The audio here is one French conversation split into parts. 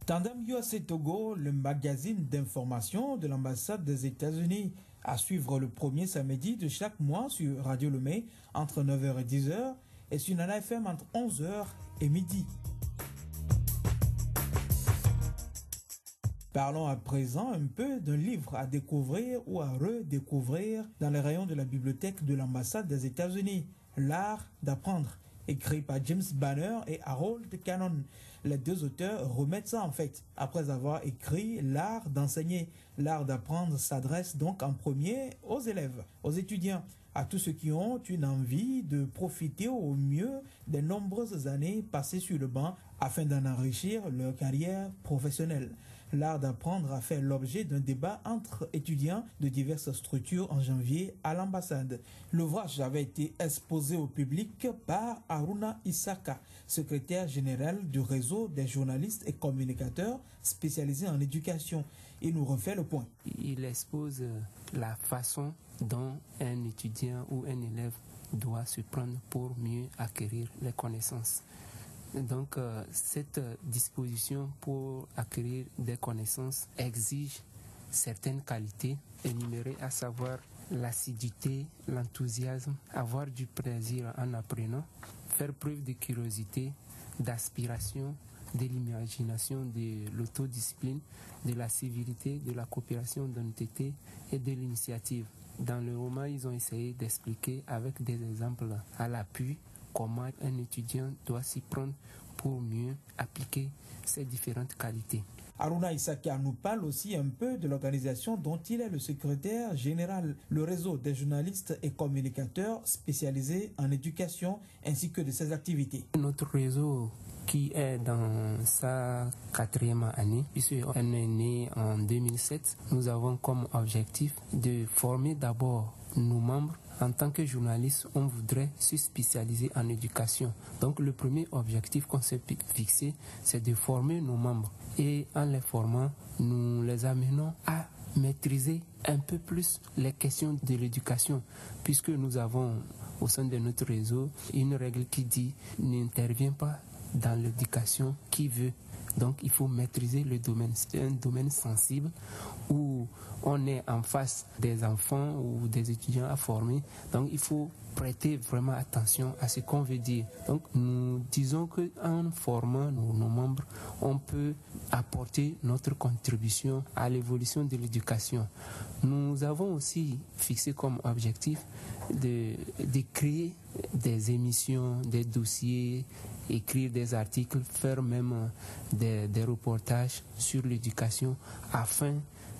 Tandem USA Togo, le magazine d'information de l'ambassade des États-Unis, à suivre le premier samedi de chaque mois sur Radio Lomé entre 9h et 10h et sur Nana FM entre 11h et midi. Parlons à présent un peu d'un livre à découvrir ou à redécouvrir dans les rayons de la bibliothèque de l'ambassade des États-Unis, L'art d'apprendre, écrit par James Banner et Harold Cannon. Les deux auteurs remettent ça en fait, après avoir écrit L'art d'enseigner. L'art d'apprendre s'adresse donc en premier aux élèves, aux étudiants, à tous ceux qui ont une envie de profiter au mieux des nombreuses années passées sur le banc afin d'en enrichir leur carrière professionnelle. L'art d'apprendre a fait l'objet d'un débat entre étudiants de diverses structures en janvier à l'ambassade. L'ouvrage avait été exposé au public par Haruna Isaka, secrétaire général du réseau des journalistes et communicateurs spécialisés en éducation. Il nous refait le point. Il expose la façon dont un étudiant ou un élève doit se prendre pour mieux acquérir les connaissances. Donc, cette disposition pour acquérir des connaissances exige certaines qualités énumérées, à savoir l'assiduité, l'enthousiasme, avoir du plaisir en apprenant, faire preuve de curiosité, d'aspiration, de l'imagination, de l'autodiscipline, de la civilité, de la coopération, d'honnêteté et de l'initiative. Dans le roman, ils ont essayé d'expliquer avec des exemples à l'appui comment un étudiant doit s'y prendre pour mieux appliquer ces différentes qualités. Haruna Isaka nous parle aussi un peu de l'organisation dont il est le secrétaire général, le réseau des journalistes et communicateurs spécialisés en éducation ainsi que de ses activités. Notre réseau qui est dans sa 4e année, puisqu'on est né en 2007, nous avons comme objectif de former d'abord nos membres. En tant que journaliste, on voudrait se spécialiser en éducation. Donc le premier objectif qu'on s'est fixé, c'est de former nos membres. Et en les formant, nous les amenons à maîtriser un peu plus les questions de l'éducation, puisque nous avons au sein de notre réseau une règle qui dit « n'intervient pas dans l'éducation qui veut ». Donc il faut maîtriser le domaine. C'est un domaine sensible où on est en face des enfants ou des étudiants à former. Donc il faut prêter vraiment attention à ce qu'on veut dire. Donc nous disons qu'en formant nos membres, on peut apporter notre contribution à l'évolution de l'éducation. Nous avons aussi fixé comme objectif de créer des émissions, des dossiers, écrire des articles, faire même des reportages sur l'éducation afin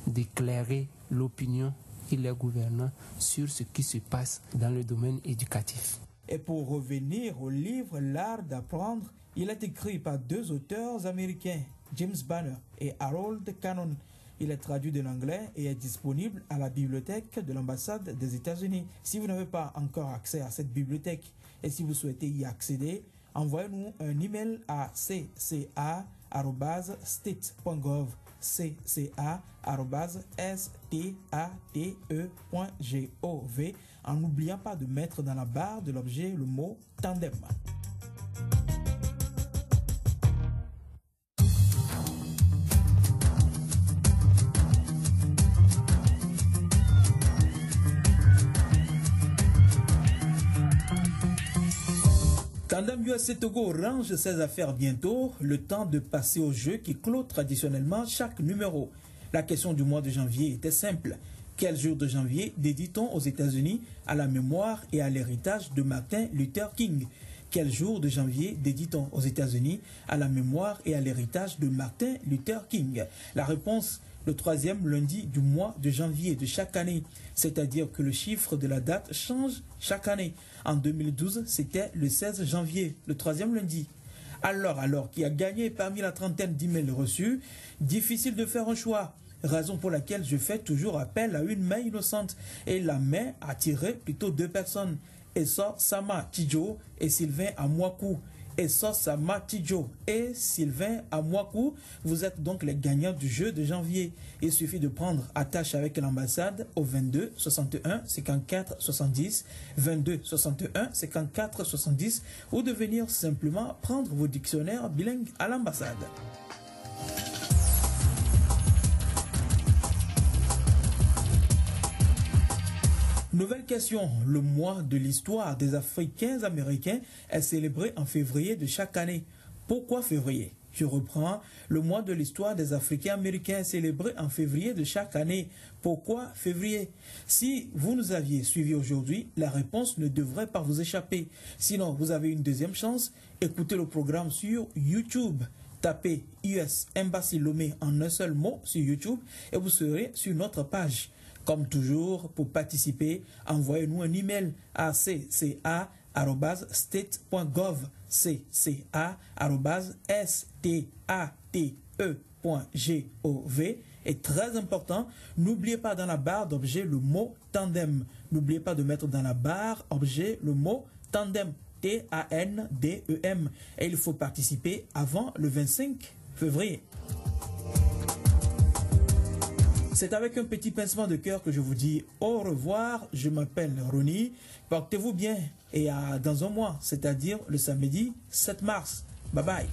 d'éclairer l'opinion et les gouvernants sur ce qui se passe dans le domaine éducatif. Et pour revenir au livre L'art d'apprendre, il est écrit par deux auteurs américains, James Banner et Harold Cannon. Il est traduit de l'anglais et est disponible à la bibliothèque de l'ambassade des États-Unis. Si vous n'avez pas encore accès à cette bibliothèque et si vous souhaitez y accéder, envoyez-nous un email à cca@state.gov, cca@state.gov, en n'oubliant pas de mettre dans la barre de l'objet le mot tandem. Tandem USA Togo range ses affaires bientôt, le temps de passer au jeu qui clôt traditionnellement chaque numéro. La question du mois de janvier était simple. Quel jour de janvier dédie-t-on aux États-Unis à la mémoire et à l'héritage de Martin Luther King? Quel jour de janvier dédie-t-on aux États-Unis à la mémoire et à l'héritage de Martin Luther King? La réponse: le 3e lundi du mois de janvier de chaque année, c'est-à-dire que le chiffre de la date change chaque année. En 2012, c'était le 16 janvier, le 3e lundi. Alors, qui a gagné parmi la trentaine d'emails reçus? Difficile de faire un choix. Raison pour laquelle je fais toujours appel à une main innocente. Et la main a tiré plutôt deux personnes. Esso Sama Tidjo et Sylvain Amwaku. Esso Sama Tidjo et Sylvain Amwaku, vous êtes donc les gagnants du jeu de janvier. Il suffit de prendre attache avec l'ambassade au 22 61 54 70, 22 61 54 70, ou de venir simplement prendre vos dictionnaires bilingues à l'ambassade. Nouvelle question. Le mois de l'histoire des Africains américains est célébré en février de chaque année. Pourquoi février? Je reprends. Le mois de l'histoire des Africains américains est célébré en février de chaque année. Pourquoi février? Si vous nous aviez suivis aujourd'hui, la réponse ne devrait pas vous échapper. Sinon, vous avez une deuxième chance. Écoutez le programme sur YouTube. Tapez US Embassy Lomé en un seul mot sur YouTube et vous serez sur notre page. Comme toujours, pour participer, envoyez-nous un email à cca@state.gov, cca@state.gov. Et très important, n'oubliez pas dans la barre d'objet le mot tandem. N'oubliez pas de mettre dans la barre objet le mot tandem, T-A-N-D-E-M. Et il faut participer avant le 25 février. C'est avec un petit pincement de cœur que je vous dis au revoir. Je m'appelle Ronnie. Portez-vous bien et à dans un mois, c'est-à-dire le samedi 7 mars. Bye bye.